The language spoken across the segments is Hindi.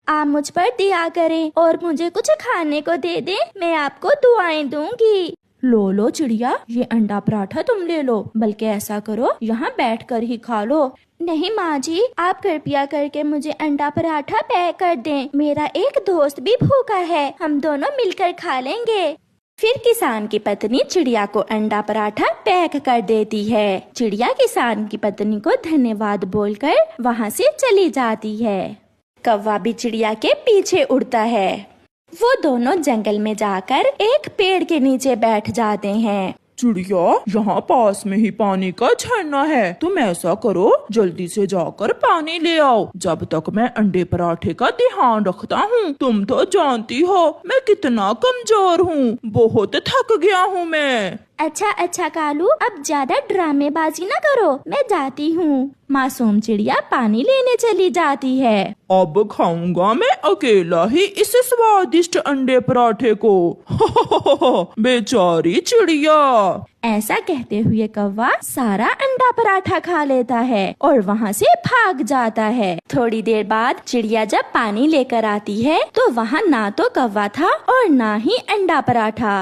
आप मुझ पर दया करें और मुझे कुछ खाने को दे दें, मैं आपको दुआएं दूंगी। लो लो चिड़िया, ये अंडा पराठा तुम ले लो, बल्कि ऐसा करो यहाँ बैठकर ही खा लो। नहीं माँ जी, आप कृपया करके मुझे अंडा पराठा पैक कर दें। मेरा एक दोस्त भी भूखा है, हम दोनों मिलकर खा लेंगे। फिर किसान की पत्नी चिड़िया को अंडा पराठा पैक कर देती है। चिड़िया किसान की पत्नी को धन्यवाद बोलकर वहाँ से चली जाती है। कौवा भी चिड़िया के पीछे उड़ता है। वो दोनों जंगल में जाकर एक पेड़ के नीचे बैठ जाते हैं। चिड़िया, यहाँ पास में ही पानी का झरना है, तुम ऐसा करो जल्दी से जाकर पानी ले आओ, जब तक मैं अंडे पराठे का ध्यान रखता हूँ। तुम तो जानती हो मैं कितना कमजोर हूँ, बहुत थक गया हूँ मैं। अच्छा कालू, अब ज्यादा ड्रामेबाजी न करो, मैं जाती हूँ। मासूम चिड़िया पानी लेने चली जाती है। अब खाऊंगा मैं अकेला ही इस स्वादिष्ट अंडे पराठे को। बेचारी चिड़िया। ऐसा कहते हुए कौवा सारा अंडा पराठा खा लेता है और वहाँ से भाग जाता है। थोड़ी देर बाद चिड़िया जब पानी लेकर आती है तो वहाँ ना तो कौवा था और ना ही अंडा पराठा।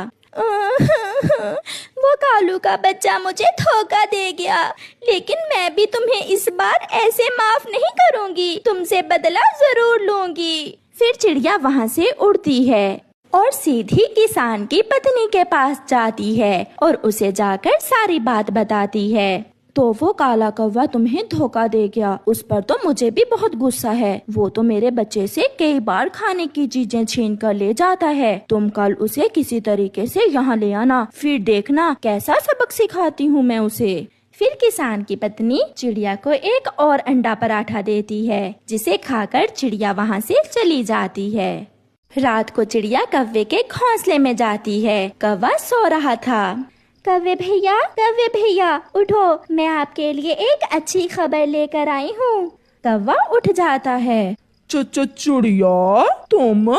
वो कालू का बच्चा मुझे धोखा दे गया, लेकिन मैं भी तुम्हें इस बार ऐसे माफ नहीं करूंगी, तुमसे बदला जरूर लूंगी। फिर चिड़िया वहाँ से उड़ती है और सीधी किसान की पत्नी के पास जाती है और उसे जाकर सारी बात बताती है। तो वो काला कौवा तुम्हें धोखा दे गया, उस पर तो मुझे भी बहुत गुस्सा है। वो तो मेरे बच्चे से कई बार खाने की चीजें छीन कर ले जाता है। तुम कल उसे किसी तरीके से यहाँ ले आना, फिर देखना कैसा सबक सिखाती हूँ मैं उसे। फिर किसान की पत्नी चिड़िया को एक और अंडा पराठा देती है, जिसे खाकर चिड़िया वहाँ से चली जाती है। रात को चिड़िया कौवे के घोंसले में जाती है। कौवा सो रहा था। कौवे भैया उठो, मैं आपके लिए एक अच्छी खबर लेकर आई हूँ। कौवा उठ जाता है। चिड़िया, तुम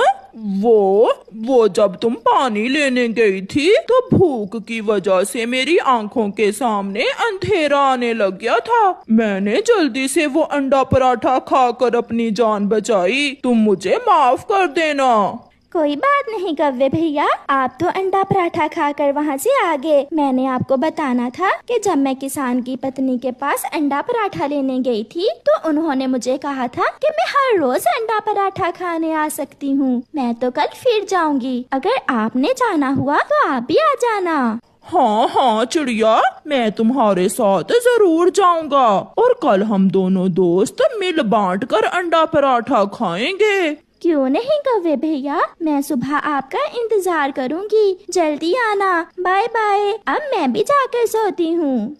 वो जब तुम पानी लेने गई थी तो भूख की वजह से मेरी आंखों के सामने अंधेरा आने लग गया था। मैंने जल्दी से वो अंडा पराठा खाकर अपनी जान बचाई, तुम मुझे माफ कर देना। कोई बात नहीं कौवे भैया, आप तो अंडा पराठा खाकर वहाँ से आ गए। मैंने आपको बताना था कि जब मैं किसान की पत्नी के पास अंडा पराठा लेने गई थी तो उन्होंने मुझे कहा था कि मैं हर रोज अंडा पराठा खाने आ सकती हूँ। मैं तो कल फिर जाऊँगी, अगर आपने जाना हुआ तो आप भी आ जाना। हाँ चिड़िया, मैं तुम्हारे साथ जरूर जाऊंगा और कल हम दोनों दोस्त मिल बांट कर अंडा पराठा खाएंगे। क्यों नहीं कौवे भैया, मैं सुबह आपका इंतजार करूंगी, जल्दी आना। बाय बाय, अब मैं भी जाकर सोती हूँ।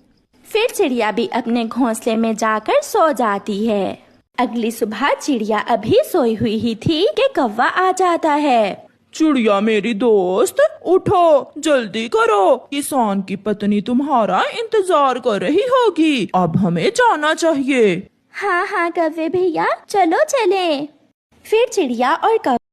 फिर चिड़िया भी अपने घोंसले में जाकर सो जाती है। अगली सुबह चिड़िया अभी सोई हुई ही थी कि कौवा आ जाता है। चिड़िया मेरी दोस्त, उठो जल्दी करो, किसान की पत्नी तुम्हारा इंतजार कर रही होगी, अब हमें जाना चाहिए। हाँ कौवे भैया, चलो चले। फिर चिड़िया और कौवा